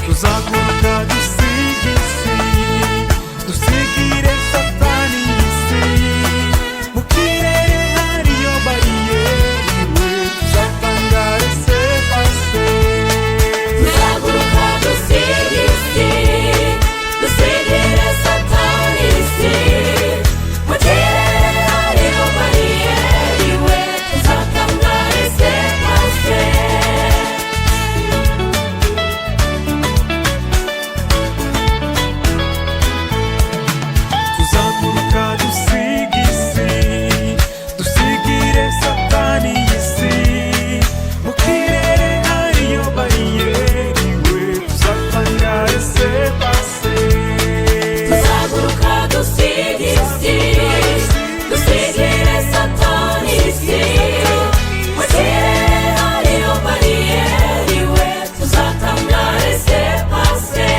tuzaguruka dusige isi, dusigire satani isi. Mu kirere hariyo bariyeri we tuzatangare sepase. Tuzaguruka dusige isi, dusigire satani isi. Mu kirere hariyo bariyeri we tuzatangare sepase. Tuzaguruka dusige isi, dusigire satani isi. Mu kirere hariyo bariyeri we tuzatangare sepase. Tuzaguruka dusige isi, dusigire satani isi. Mu kirere hariyo bariyeri we tuzatangare sepase.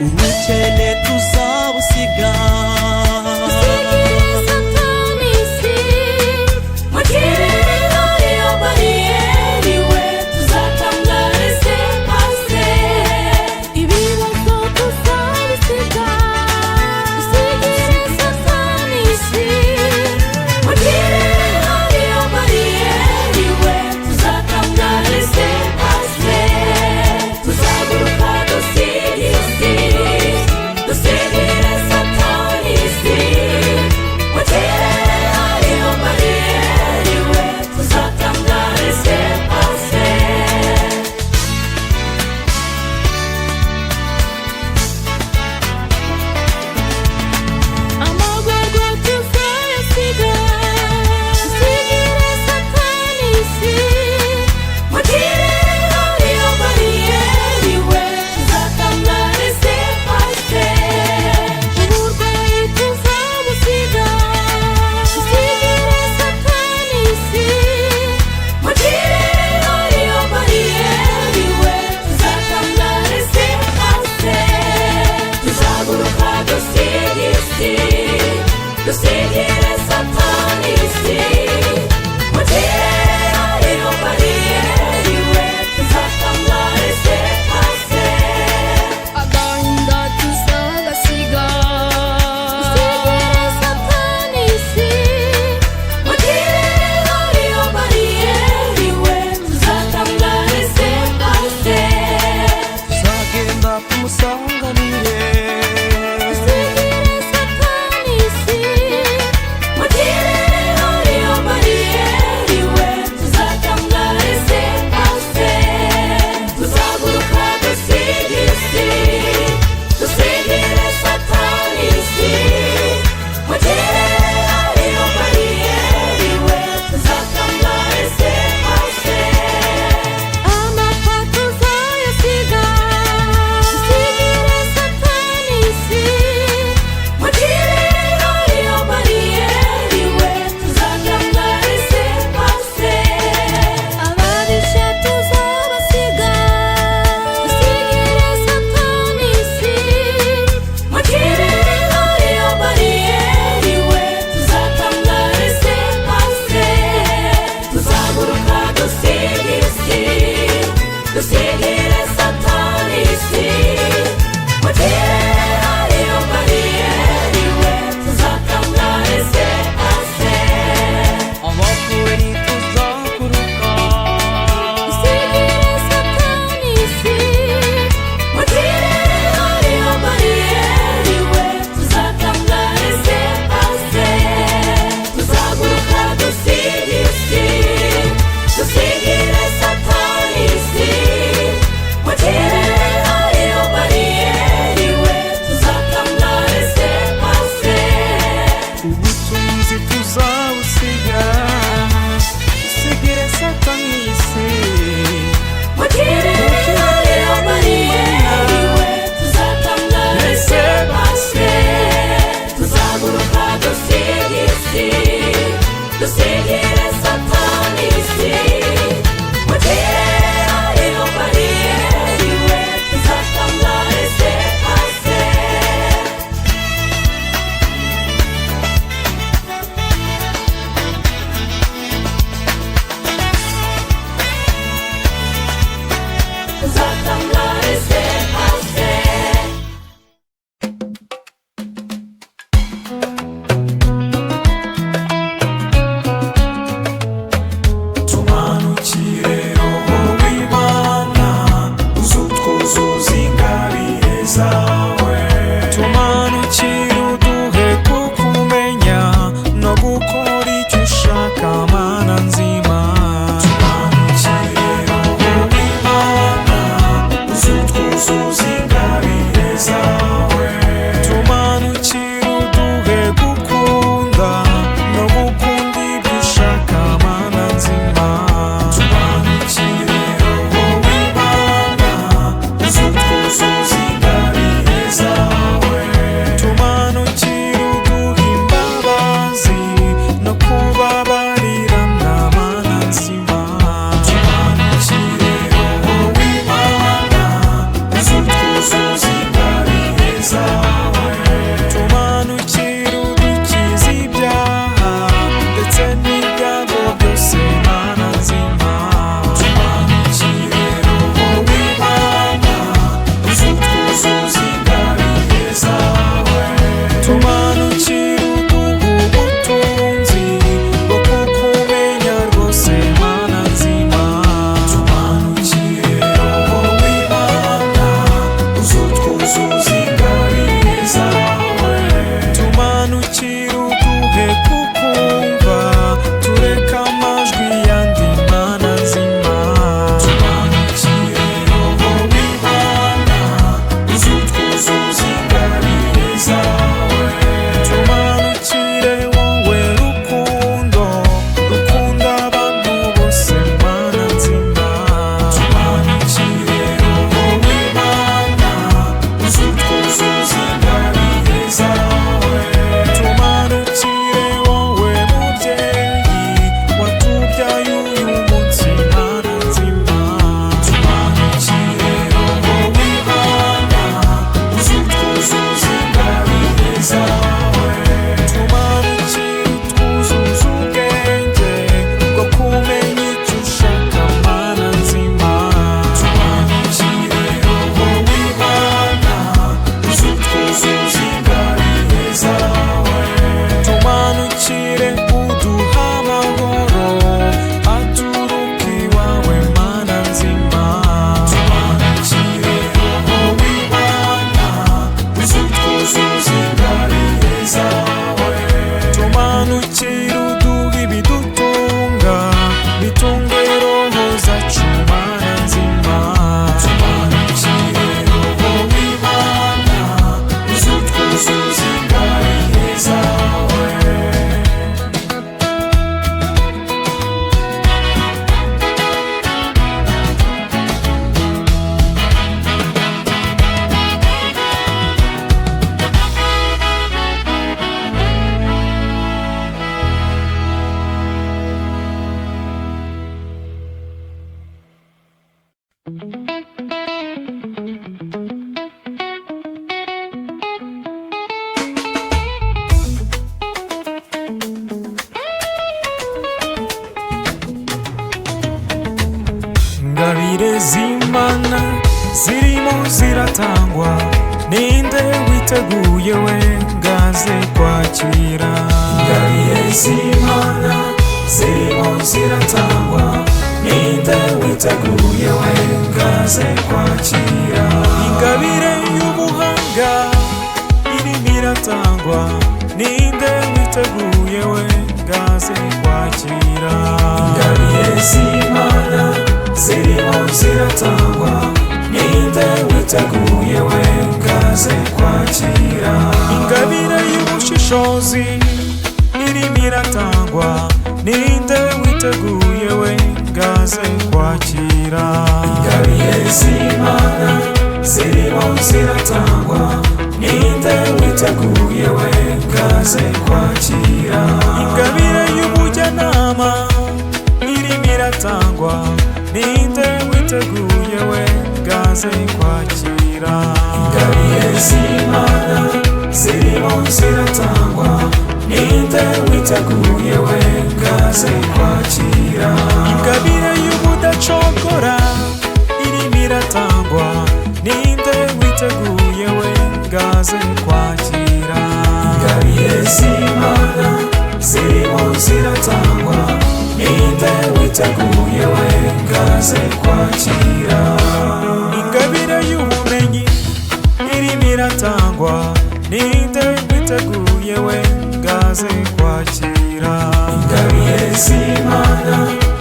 ubukene tuzabusiga, Dusigire satani isi. Mu kirere hariyo bariyeri we tuzatangare sepase. Ibibazo tuzabisiga, dusigire satani isi. Mu kirere hariyo bariyeri we tuzatangare sepase. Tuzaguruka dusige isi, dusigire twuzuza ingabire zawe. Tumanukire uduhe kukumva, tureke amajwi yandi mana nzima. Tumanukire roho w'Imana, uzutwuzuza ingabire zawe. Tumanukire wowe rukundo, rukunda abantu bose mana nzima. Tumanukire roho w'Imana, uzutwuzuza ingabire zawe. Tumanukire wowe mubyeyi, watubyaye uyu munsi mana nzima. Tumanukire roho w'Imana, uzutwuzuza ingabire zawe. Tumanukire utwuzuza ubwenge bwo kumenya icyo ushaka mana nzima. Tumanukire roho w'Imana, uzutwuzuza ingabire zawe. Tumanukire uduha amahoro aturuka iwawe mana nzima. Tumanukire roho w'Imana, uzutwuzuza ingabire zawe. Tumanukire uduha ibidutunga, bitunge roho zacu mana nzima. Tumanukire roho w'Imana, uzutwuzuza ingabire zawe. Ingabire z'Imana zirimo ziratangwa, ninde witeguye we ngaze kwakira. Ingabire z'Imana zirimo ziratangwa, ninde witeguye we ngaze kwakira. Ingabire y'ubuhanga irimo iratangwa, ninde witeguye we ngaze kwakira. Ingabire z'Imana zirimo ziratangwa, ninde witeguye we ngaze kwakira. Ingabire y'ubushishozi irimo iratangwa, ninde witeguye we ngaze kwakira. Ingabire z'Imana zirimo ziratangwa, ninde witeguye we ngaze kwakira. Ingabire y'ubujyanama irimo iratangwa, ninde witeguye we ngaze kwakira. Ingabire z'Imana zirimo ziratangwa, ninde witeguye we ngaze kwakira. Ingabire y'ubudacogora irimo iratangwa, ninde witeguye we ngaze kwakira. Ingabire z'Imana zirimo ziratangwa, ninde witeguye we ngaze kwakira. Ingabire y'ubumenyi irimo iratangwa, ninde witeguye we ngaze kwakira. Ingabire z'Imana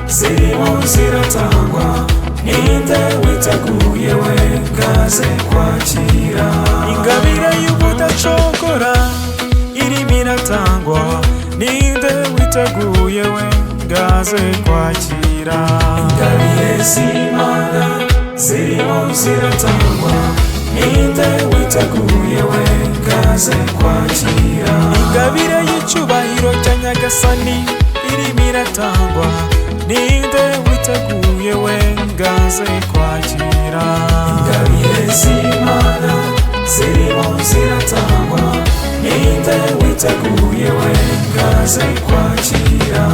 zirimo ziratangwa, ninde witeguye we ngaze kwakira. Ingabire y'ubudacogora irimo iratangwa, ninde witeguye we ngaze kwakira. Ingabire z'Imana zirimo ziratangwa, ninde witeguye we ngaze kwakira. Ingabire y'icyubahiro cya Nyagasani irimo iratangwa, ninde witeguye we ngaze kwakira. Ingabire z'Imana zirimo ziratangwa, ninde witeguye we ngaze kwakira.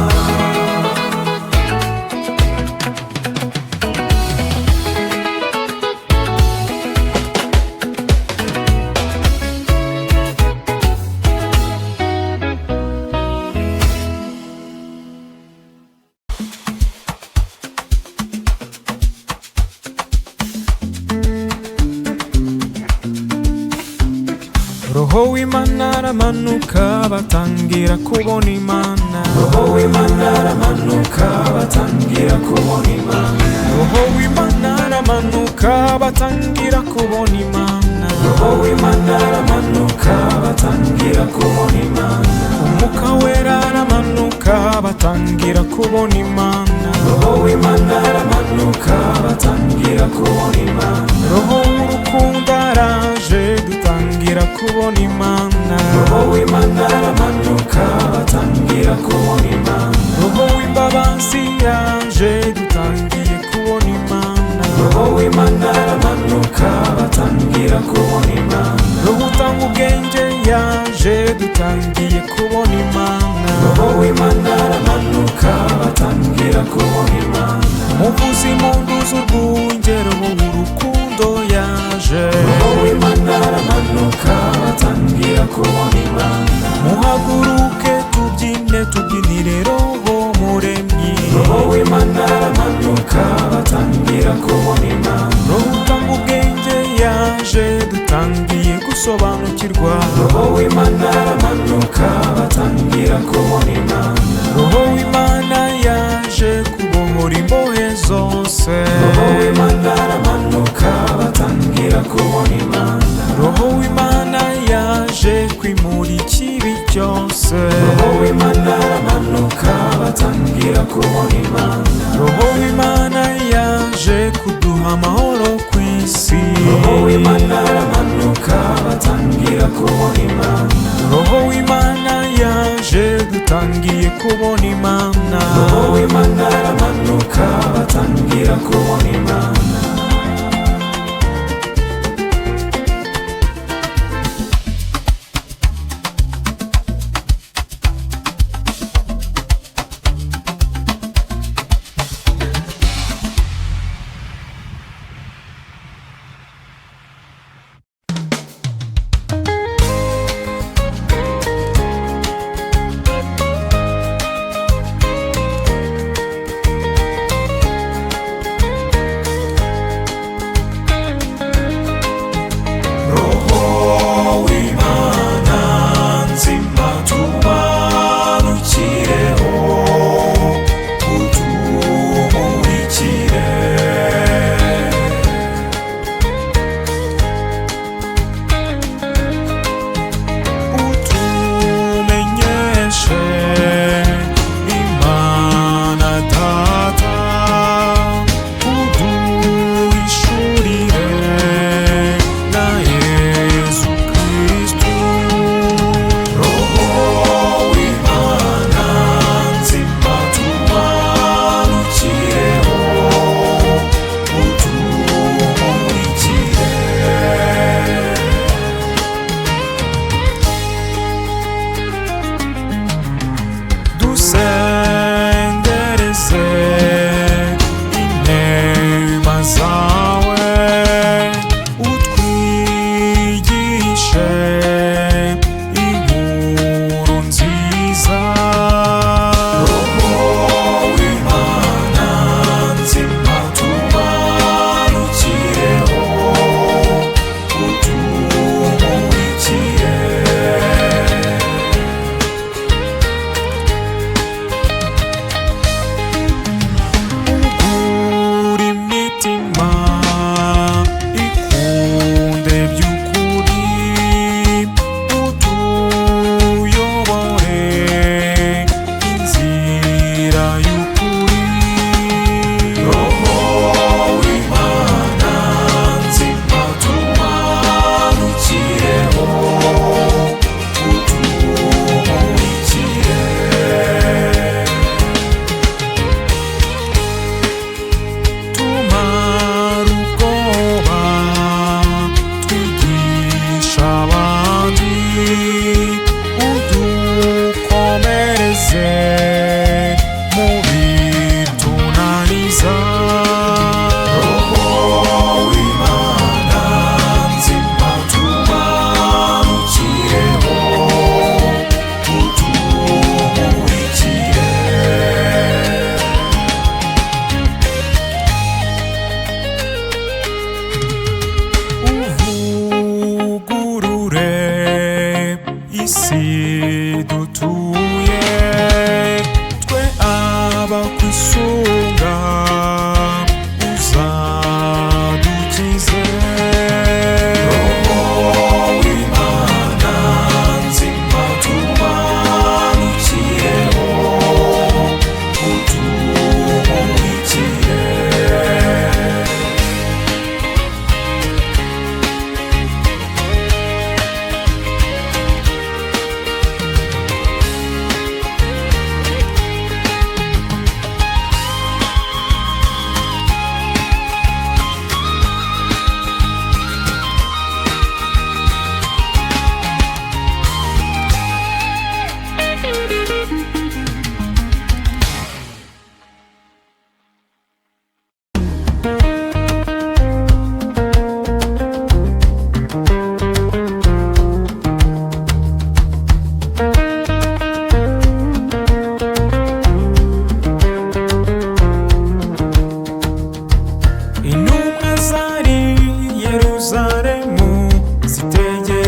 Roho w'Imana aramanuka batangira kubona Imana. Roho w'Imana aramanuka batangira kubona Imana. Roho w'Imana aramanuka batangira kubona Imana. Roho w'Imana aramanuka batangira kubona Imana. Umwuka wera aramanuka batangira kubona Imana. Roho w'Imana aramanuka batangira kubona Imana. Roho w'urukundo araje dutangira kubona Imana. Roho w'Imana aramanuka batangira kubona Imana. Roho w'imbabazi yaje dutangiye kubona Imana. Roho w'Imana aramanuka batangira kubona Imana. Roho utanga ubwenge yaje dutangiye kubona Imana. Roho w'Imana aramanuka batangira kubona Imana. Muvuzi munduza urwunge roho w'urukundo yaje. Roho w'Imana aramanuka batangira kubona Imana. Muhaguruke tubyine tubyinire roho muremyi. Roho w'Imana aramanuka batangira kubona Imana. Roho utanga ubwenge yaje dutangiye gusobanukirwa. Roho w'Imana aramanuka batangira kubona Imana. Roho w'Imana yaje kubohora imbohe zose. Roho w'Imana aramanuka batangira kubona Imana. Roho w'Imana yaje kwimura ikibi cyose. Roho w'Imana aramanuka batangira kubona Imana. Roho w'Imana yaje kuduha amahoro ku isi. Roho w'Imana aramanuka batangira kubona Imana. Roho w'Imana yaje dutangiye kubona Imana. Roho w'Imana aramanuka batangira kubona Imana.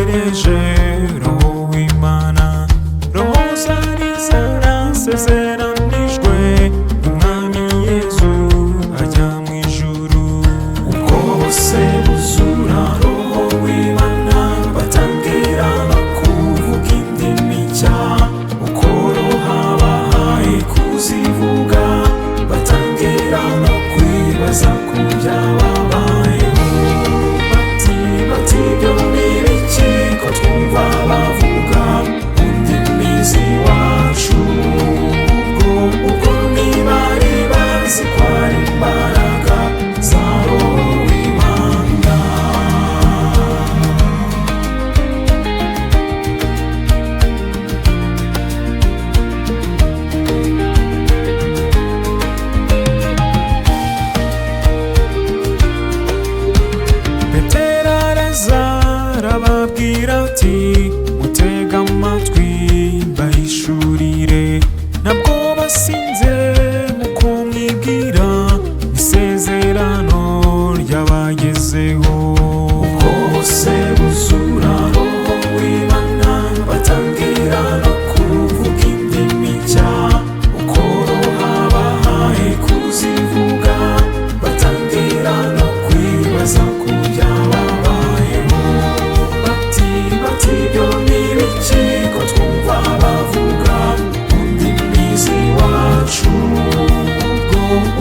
bategereje roho w'Imana, roho zari zarasezeranijwe umwami Yesu ajya mu ijuru. Ubwo bose buzura roho w'Imana batangira no kuvuga indimi nshya, uko roho abahaye kuzivuga batangira no kwibaza ku byababayeho. Bati ibyo ni ibiki ko twumva bavuga mu ndimi z'iwacu? Ubwo ntibari bazi ko ari imbaraga za roho w'Imana. Petero arababwira ati mutega amatwi mbahishurire, ntabwo basinze muko mwibwira isezerano ryabagezeho. Ubwo bose buzura roho w'Imana batangira no kuvuga indimi nshya, uko roho abahaye kuzivuga batangira no kwibaza ku byababayeho. Bati ibyo ni ibiki ko twumva bavuga mu ndimi z'iwacu?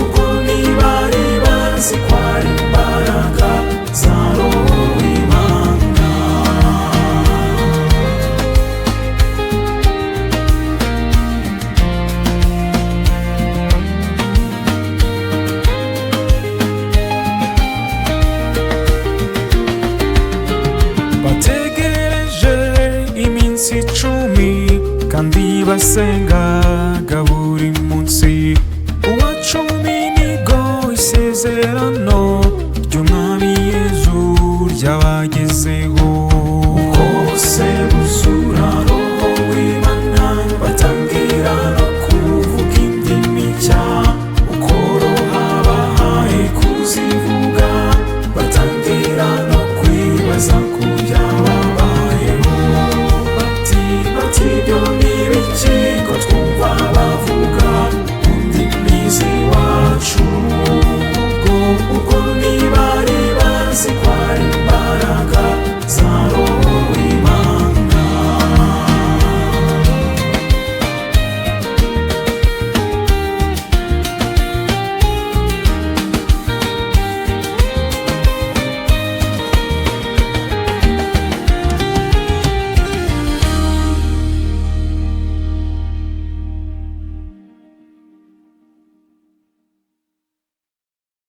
Ubwo ntibari bazi ko ari imbaraga za roho w'Imana. Bategereje iminsi 10 kandi basenga